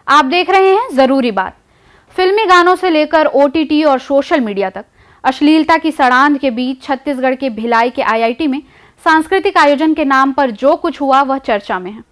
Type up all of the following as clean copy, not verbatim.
आप देख रहे हैं जरूरी बात। फिल्मी गानों से लेकर ओटीटी और सोशल मीडिया तक अश्लीलता की सड़ांध के बीच छत्तीसगढ़ के भिलाई के आईआईटी में सांस्कृतिक आयोजन के नाम पर जो कुछ हुआ वह चर्चा में है।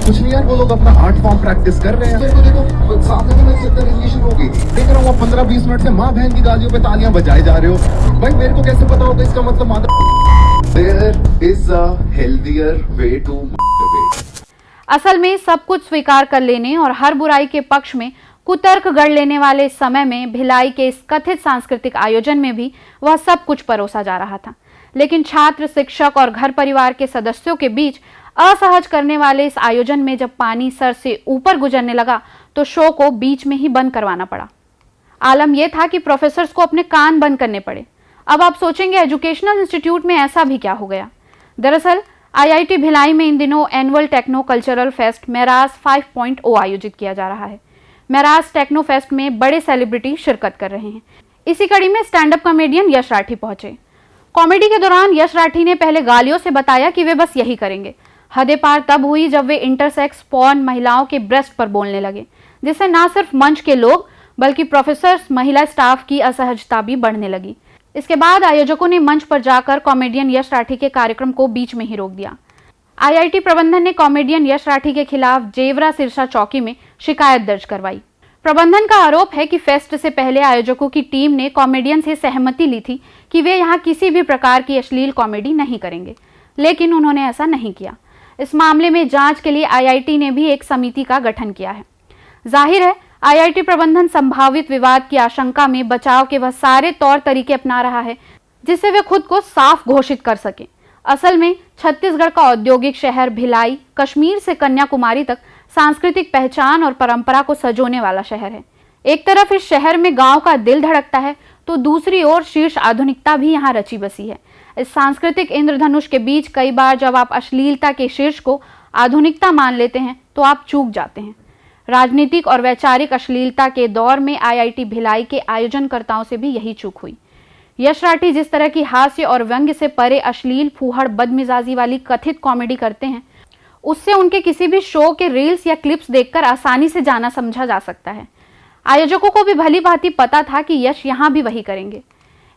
कुछ नहीं यार, वो लोग अपना आर्ट फॉर्म प्रैक्टिस कर रहे हैं। देखो सामने में मेरी रिलेशन होगी, देख रहा हूँ 15-20 मिनट से माँ बहन की गालियों पे तालियां बजाए जा रहे हो। भाई मेरे को कैसे पता होगा इसका मतलब? There is a healthier way to motivate. असल में सब कुछ स्वीकार कर लेने और हर बुराई के पक्ष में कुतर्क गढ़ लेने वाले इस समय में भिलाई के इस कथित सांस्कृतिक आयोजन में भी वह सब कुछ परोसा जा रहा था। लेकिन छात्र, शिक्षक और घर परिवार के सदस्यों के बीच असहज करने वाले इस आयोजन में जब पानी सर से ऊपर गुजरने लगा तो शो को बीच में ही बंद करवाना पड़ा। आलम यह था कि प्रोफेसर्स को अपने कान बंद करने पड़े। अब आप सोचेंगे एजुकेशनल इंस्टीट्यूट में ऐसा भी क्या हो गया? दरअसल आईआईटी भिलाई में इन दिनों annual techno cultural fest Meraj 5.0 आयोजित किया जा रहा है। मेराज टेक्नो फेस्ट में बड़े सेलिब्रिटी शिरकत कर रहे हैं। इसी कड़ी में स्टैंड अप कॉमेडियन यश राठी पहुंचे। कॉमेडी के दौरान यश राठी ने पहले गालियों से बताया कि वे बस यही करेंगे। हदें पार तब हुई जब वे इंटरसेक्स पॉर्न महिलाओं के ब्रेस्ट पर बोलने लगे, जिससे ना सिर्फ मंच के लोग बल्कि प्रोफेसर्स, महिला स्टाफ की असहजता भी बढ़ने लगी। इसके बाद आयोजकों ने मंच पर जाकर कॉमेडियन यश राठी के कार्यक्रम को बीच में ही रोक दिया। आईआईटी प्रबंधन ने कॉमेडियन यश राठी के खिलाफ जेवरा सिरसा चौकी में शिकायत दर्ज करवाई। प्रबंधन का आरोप है कि फेस्ट से पहले आयोजकों की टीम ने कॉमेडियन से सहमति ली थी कि वे यहां किसी भी प्रकार की अश्लील कॉमेडी नहीं करेंगे, लेकिन उन्होंने ऐसा नहीं किया। इस मामले में जांच के लिए आईआईटी ने भी एक समिति का गठन किया है। जाहिर है आईआईटी प्रबंधन संभावित विवाद की आशंका में बचाव के वह सारे तौर तरीके अपना रहा है जिससे वे खुद को साफ घोषित कर सके। असल में छत्तीसगढ़ का औद्योगिक शहर भिलाई कश्मीर से कन्याकुमारी तक सांस्कृतिक पहचान और परंपरा को सजोने वाला शहर है। एक तरफ इस शहर में गांव का दिल धड़कता है तो दूसरी ओर शीर्ष आधुनिकता भी यहाँ रची बसी है। इस सांस्कृतिक इंद्रधनुष के बीच कई बार जब आप अश्लीलता के शीर्ष को आधुनिकता मान लेते हैं तो आप चूक जाते हैं। राजनीतिक और वैचारिक अश्लीलता के दौर में आईआईटी भिलाई के आयोजनकर्ताओं से भी यही चूक हुई। यश राठी जिस तरह की हास्य और व्यंग्य से परे अश्लील, फूहड़, बदमिजाजी वाली कथित कॉमेडी करते हैं, उससे उनके किसी भी शो के रील्स या क्लिप्स देखकर आसानी से जाना समझा जा सकता है। आयोजकों को भी भली भांति पता था कि यश यहाँ भी वही करेंगे।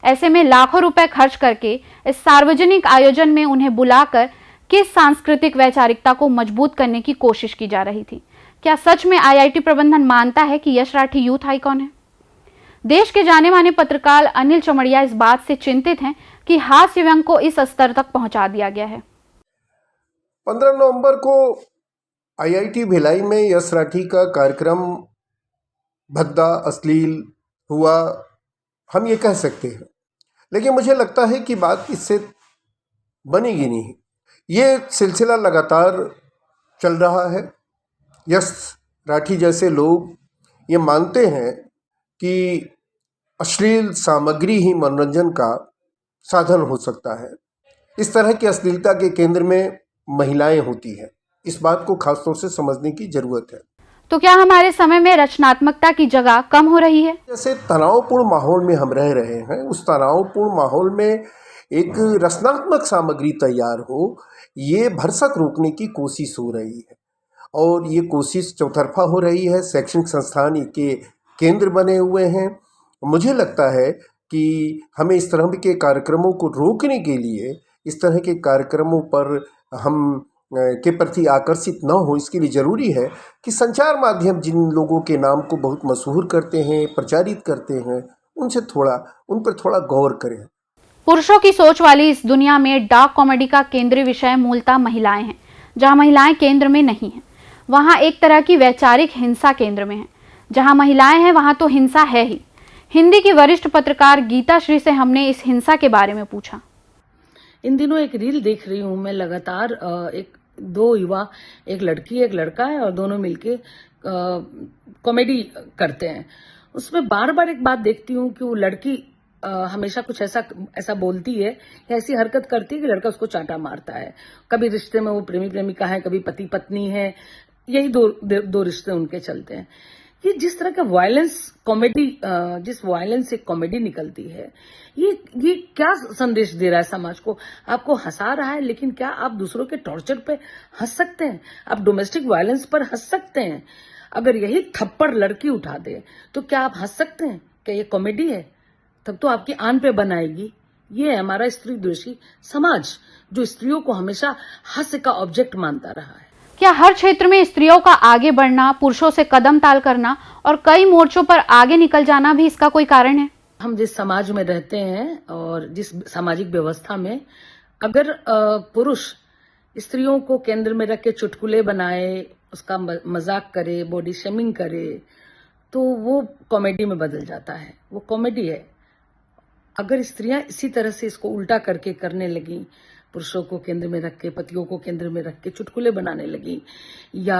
ऐसे में लाखों रुपए खर्च करके इस सार्वजनिक आयोजन में उन्हें बुलाकर किस सांस्कृतिक वैचारिकता को मजबूत करने की कोशिश की जा रही थी? क्या सच में आईआईटी प्रबंधन मानता है कि यश राठी यूथ आइकॉन है? देश के जाने माने पत्रकार अनिल चमड़िया इस बात से चिंतित हैं कि हास्य व्यंग को इस स्तर तक पहुंचा दिया गया है। 15 नवंबर को आईआईटी भिलाई में यश राठी का कार्यक्रम भद्दा, अश्लील हुआ, हम ये कह सकते हैं। लेकिन मुझे लगता है कि बात इससे बनेगी नहीं। ये सिलसिला लगातार चल रहा है। यश राठी जैसे लोग ये मानते हैं कि अश्लील सामग्री ही मनोरंजन का साधन हो सकता है। इस तरह की अश्लीलता के केंद्र में महिलाएं होती हैं। इस बात को खासतौर से समझने की जरूरत है। तो क्या हमारे समय में रचनात्मकता की जगह कम हो रही है? जैसे तनावपूर्ण माहौल में हम रह रहे हैं, उस तनावपूर्ण माहौल में एक रचनात्मक सामग्री तैयार हो, ये भरसक रोकने की कोशिश हो रही है और ये कोशिश चौतरफा हो रही है। शैक्षणिक संस्थान के केंद्र बने हुए हैं। मुझे लगता है कि हमें इस तरह के कार्यक्रमों को रोकने के लिए, इस तरह के कार्यक्रमों पर हम के प्रति आकर्षित न हो, इसके लिए ज़रूरी है कि संचार माध्यम जिन लोगों के नाम को बहुत मशहूर करते हैं, प्रचारित करते हैं, उन पर थोड़ा गौर करें। पुरुषों की सोच वाली इस दुनिया में डार्क कॉमेडी का केंद्रीय विषय मूलतः महिलाएं हैं। जहां महिलाएं केंद्र में नहीं हैं, वहां एक तरह की वैचारिक हिंसा केंद्र में है। जहां महिलाएं हैं वहां तो हिंसा है ही। हिंदी की वरिष्ठ पत्रकार गीता श्री से हमने इस हिंसा के बारे में पूछा। इन दिनों एक रील देख रही हूँ मैं लगातार, दो युवा, एक लड़की एक लड़का है और दोनों मिलके कॉमेडी करते हैं। उसमें बार बार एक बात देखती हूँ कि वो लड़की हमेशा कुछ ऐसा बोलती है, ऐसी हरकत करती है कि लड़का उसको चांटा मारता है। कभी रिश्ते में वो प्रेमी प्रेमिका है, कभी पति पत्नी है, यही दो रिश्ते उनके चलते हैं। ये जिस तरह का वायलेंस कॉमेडी, जिस वायलेंस से कॉमेडी निकलती है, ये क्या संदेश दे रहा है समाज को? आपको हंसा रहा है, लेकिन क्या आप दूसरों के टॉर्चर पे हंस सकते हैं? आप डोमेस्टिक वायलेंस पर हंस सकते हैं? अगर यही थप्पड़ लड़की उठा दे तो क्या आप हंस सकते हैं? क्या ये कॉमेडी है? तब तो आपकी आन पे बनाएगी। ये है हमारा स्त्री द्वेषी समाज, जो स्त्रियों को हमेशा हास्य का ऑब्जेक्ट मानता रहा है। क्या हर क्षेत्र में स्त्रियों का आगे बढ़ना, पुरुषों से कदम ताल करना और कई मोर्चों पर आगे निकल जाना भी इसका कोई कारण है? हम जिस समाज में रहते हैं और जिस सामाजिक व्यवस्था में, अगर पुरुष स्त्रियों को केंद्र में रख के चुटकुले बनाए, उसका मजाक करे, बॉडी शेमिंग करे, तो वो कॉमेडी में बदल जाता है। वो कॉमेडी है। अगर स्त्रियां इसी तरह से इसको उल्टा करके करने लगी, पुरुषों को केंद्र में रख के, पतियों को केंद्र में रख के चुटकुले बनाने लगी या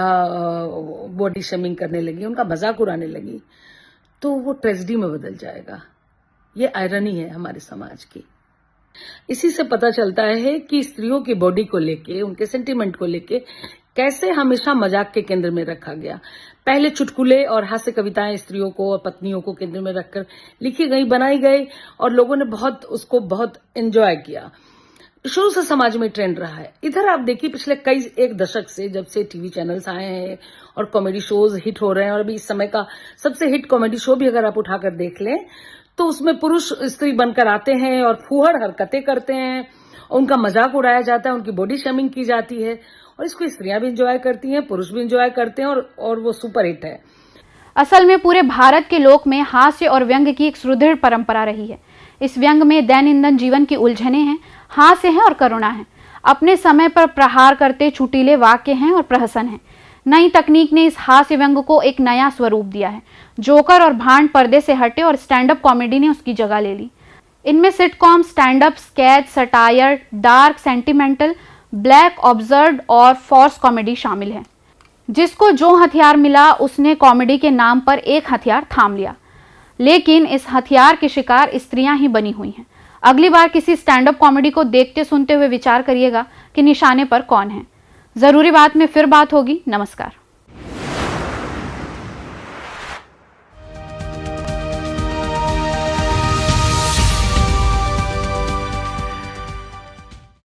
बॉडी शेमिंग करने लगी, उनका मजाक उड़ाने लगी, तो वो ट्रेजेडी में बदल जाएगा। ये आयरनी है हमारे समाज की। इसी से पता चलता है कि स्त्रियों की बॉडी को लेके, उनके सेंटिमेंट को लेके कैसे हमेशा मजाक के केंद्र में रखा गया। पहले चुटकुले और हास्य कविताएं स्त्रियों को और पत्नियों को केंद्र में रखकर लिखी गई, बनाई गई और लोगों ने उसको बहुत एंजॉय किया। शुरू से समाज में ट्रेंड रहा है। इधर आप देखिए, पिछले एक दशक से, जब से टीवी चैनल्स आए हैं और कॉमेडी शोज हिट हो रहे हैं, और अभी इस समय का सबसे हिट कॉमेडी शो भी अगर आप उठाकर देख लें तो उसमें पुरुष स्त्री बनकर आते हैं और फूहड़ हरकतें करते हैं, उनका मजाक उड़ाया जाता है, उनकी बॉडी शेमिंग की जाती है, और इसको स्त्रियां भी इंजॉय करती हैं, पुरुष भी इंजॉय करते हैं, और वो सुपर हिट है। असल में पूरे भारत के लोक में हास्य और व्यंग्य की एक सुदृढ़ परंपरा रही है। इस व्यंग में दैनंदिन जीवन की उलझने हैं, हास्य है और करुणा है। अपने समय पर प्रहार करते चुटीले वाक्य हैं और प्रहसन है। नई तकनीक ने इस हास्य व्यंग को एक नया स्वरूप दिया है। जोकर और भांड पर्दे से हटे और स्टैंड अप कॉमेडी ने उसकी जगह ले ली। इनमें sitcom, stand up, sketch, satire, dark, sentimental, black, observe और फॉर्स कॉमेडी शामिल है। जिसको जो हथियार मिला उसने कॉमेडी के नाम पर एक हथियार थाम लिया, लेकिन इस हथियार की शिकार स्त्रियां ही बनी हुई हैं। अगली बार किसी स्टैंड अप कॉमेडी को देखते सुनते हुए विचार करिएगा कि निशाने पर कौन है। जरूरी बात में फिर बात होगी। नमस्कार।